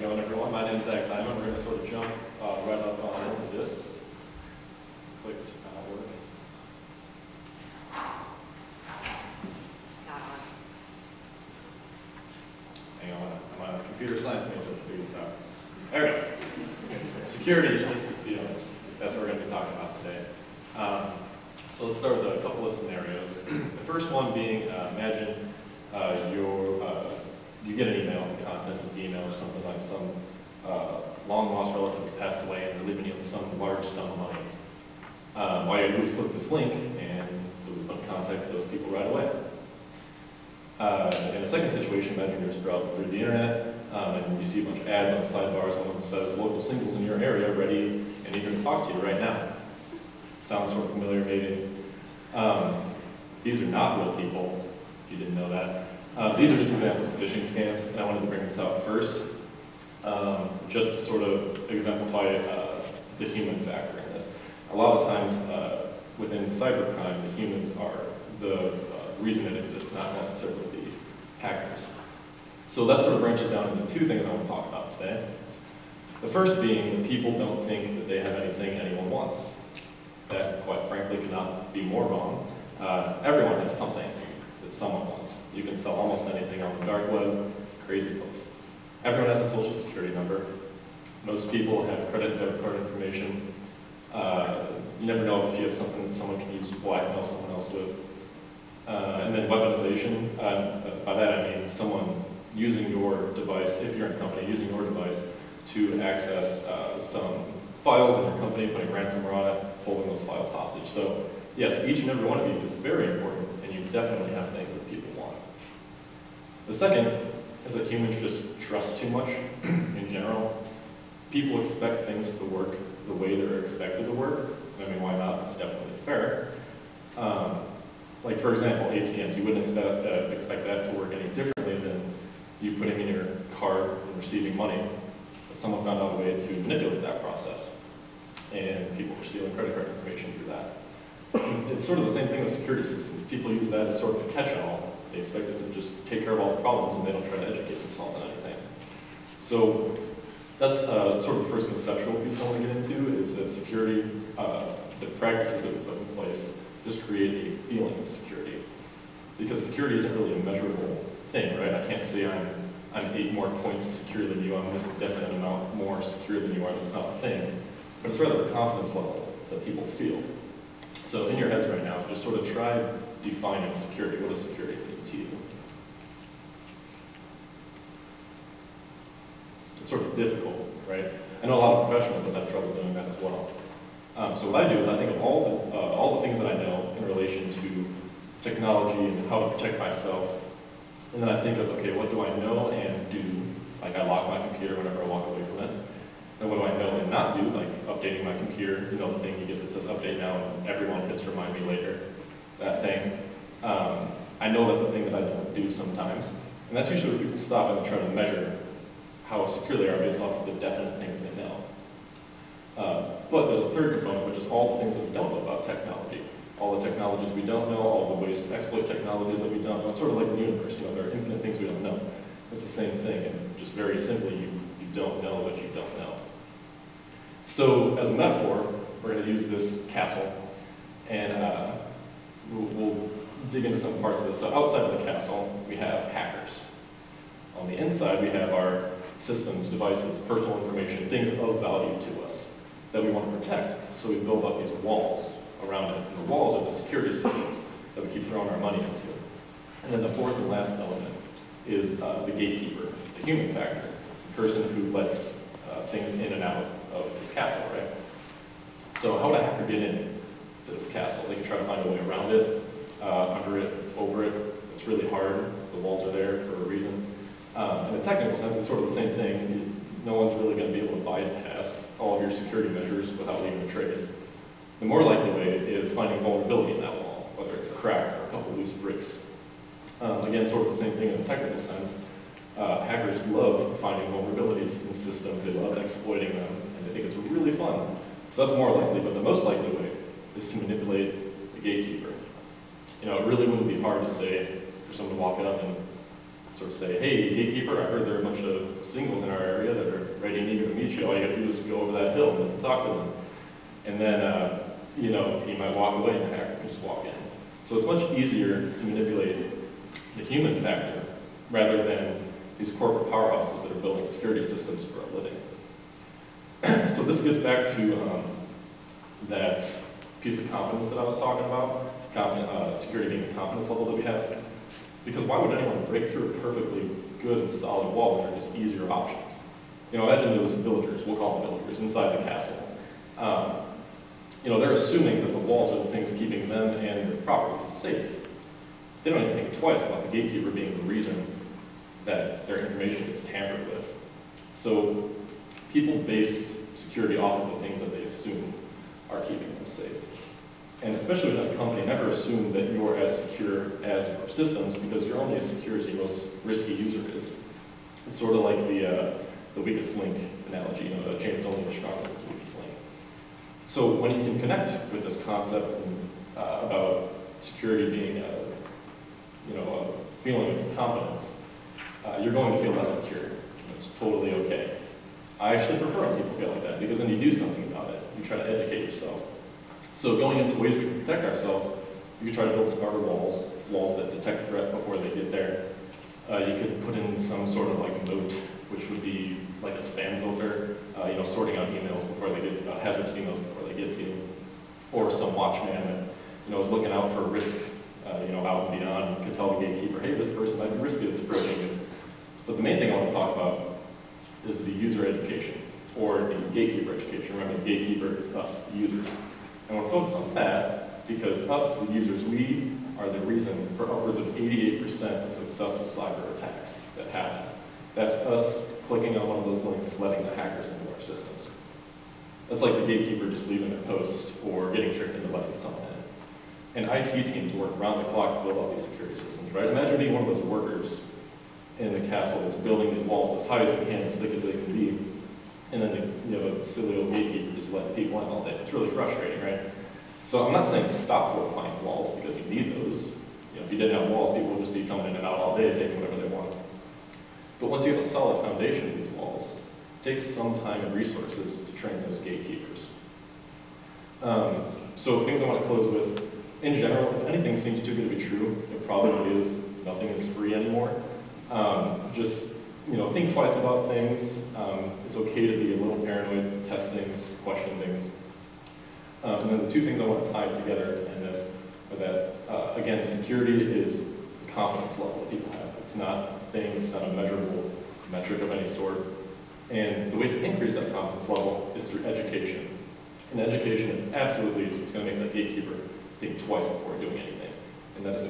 going, everyone? My name is Zachary. We're going to sort of jump right up into this. Click work. Hang on, I'm a computer science major to figure this out. There we go. Security is just a feeling. That's what we're going to be talking about today. So let's start with a couple of scenarios. The first one being, imagine you get an email, the contents of the email or something like some long-lost relative has passed away and they're leaving you with some large sum of money. All you do is click this link and you'll contact those people right away. In the second situation, imagine you're just browsing through the internet and you see a bunch of ads on the sidebars. One of them says, local singles in your area ready and eager to talk to you right now. Sounds sort of familiar, maybe. These are not real people, if you didn't know that. These are just examples of phishing scams, and I wanted to bring this out first, just to sort of exemplify the human factor in this. A lot of times within cybercrime, the humans are the reason it exists, not necessarily the hackers. So that sort of branches down into two things I want to talk about today. The first being that people don't think that they have anything anyone wants. That, quite frankly, could not be more wrong. Everyone has something that someone wants. You can sell almost anything on the dark web, crazy place. Everyone has a social security number. Most people have credit and debit card information. You never know if you have something that someone can use to blackmail someone else with. And then weaponization, by that I mean someone using your device, if you're in a company, using your device to access some files in your company, putting ransomware on it, holding those files hostage. So yes, each and every one of you is very important, and you definitely have things that people want. The second is that humans just trust too much in general. People expect things to work the way they're expected to work. I mean, why not? It's definitely fair. Like for example, ATMs, you wouldn't expect that to work any differently than you putting in your card and receiving money. But someone found out a way to manipulate that process, and people were stealing credit card information through that. It's sort of the same thing with security systems. People use that as sort of a catch-all. They expect it to just take care of all the problems, and they don't try to educate themselves on anything. So that's sort of the first conceptual piece I want to get into, is that security, the practices that we put in place, just create a feeling of security. Because security isn't really a measurable thing, right? I can't say I'm 8 more points secure than you, I'm this definite amount more secure than you are. That's not a thing. But it's rather the confidence level that people feel. So in your heads right now, just sort of try defining security. What does security mean to you? It's sort of difficult, right? I know a lot of professionals that have trouble doing that as well. So what I do is I think of all the things that I know in relation to technology and how to protect myself. And then I think of, okay, what do I know and do? Like I lock my computer whenever I walk away from it. And what do I know and not do? Like updating my computer, you know, the thing you get that says update now and everyone hits remind me later. That thing. I know that's a thing that I don't do sometimes. And that's usually where people stop and try to measure how secure they are based off of the definite things they know. But there's a third component, which is all the things that we don't know about technology. All the technologies we don't know, all the ways to exploit technologies that we don't know. It's sort of like the universe, you know, there are infinite things we don't know. It's the same thing, and just very simply, you don't know what you don't know. So, as a metaphor, we're going to use this castle, and we'll dig into some parts of this. So outside of the castle, we have hackers. On the inside, we have our systems, devices, personal information, things of value to us that we want to protect. So we build up these walls around it. And the walls are the security systems that we keep throwing our money into. And then the fourth and last element is the gatekeeper, the human factor, the person who lets things in and out of this castle, right? So how would a hacker get into this castle? They can try to find a way around it, under it, over it. It's really hard. The walls are there for a reason. In a technical sense, it's sort of the same thing. No one's really going to be able to bypass all of your security measures without leaving a trace. The more likely way is finding vulnerability in that wall, whether it's a crack or a couple loose bricks. Again, sort of the same thing in a technical sense. Hackers love finding vulnerabilities in systems. They love exploiting them, and they think it's really fun. So that's more likely, but the most likely way is to manipulate the gatekeeper. You know, it really wouldn't be hard to say for someone to walk up and sort sort of say, hey, Gatekeeper, I heard there are a bunch of singles in our area that are ready and eager to meet you. All you got to do is go over that hill and talk to them. And then, you know, he might walk away and the hacker can just walk in. So it's much easier to manipulate the human factor rather than these corporate powerhouses that are building security systems for a living. So this gets back to that piece of confidence that I was talking about, security being the confidence level that we have. Because why would anyone break through a perfectly good and solid wall when there are just easier options? You know, imagine those villagers, we'll call them villagers, inside the castle. You know, they're assuming that the walls are the things keeping them and their properties safe. They don't even think twice about the gatekeeper being the reason that their information gets tampered with. So people base security off of the things that they assume are keeping them safe. And especially within a company, never assume that you're as secure as your systems because you're only as secure as your most risky user is. It's sort of like the weakest link analogy, you know, the chain is only as strong as its weakest link. So when you can connect with this concept about security being you know, a feeling of confidence, you're going to feel less secure. It's totally okay. I actually prefer when people feel like that because then you do something about it. You try to educate yourself. So going into ways we can protect ourselves, you can try to build smarter walls that detect threat before they get there. You could put in some sort of like moat, which would be like a spam filter, you know, sorting out emails before they get, hazardous emails before they get to you. Or some watchman that, you know, is looking out for risk, you know, out and beyond, can tell the gatekeeper, hey, this person might be risky that's approaching you. But the main thing I want to talk about is the user education, or the gatekeeper education. Remember, the gatekeeper is us, the users. I want to focus on that because us, the users, we are the reason for upwards of 88% of successful cyber attacks that happen. That's us clicking on one of those links, letting the hackers into our systems. That's like the gatekeeper just leaving their post or getting tricked into letting someone in. And IT teams work around the clock to build all these security systems, right? Imagine being one of those workers in the castle that's building these walls as high as they can, as thick as they can be, and then you have a silly old gatekeeper just letting people in all day. It's really frustrating, right? So I'm not saying stop fortifying walls because you need those. You know, if you didn't have walls, people would just be coming in and out all day, taking whatever they want. But once you have a solid foundation of these walls, it takes some time and resources to train those gatekeepers. So things I want to close with, in general, if anything seems too good to be true, it probably is. Nothing is free anymore. Just, you know, think twice about things. It's okay to be a little paranoid, test things, question things. And then the two things I want to tie together in this are that, again, security is the confidence level that people have. It's not a thing, it's not a measurable metric of any sort. And the way to increase that confidence level is through education. And education absolutely is going to make that gatekeeper think twice before doing anything. And that is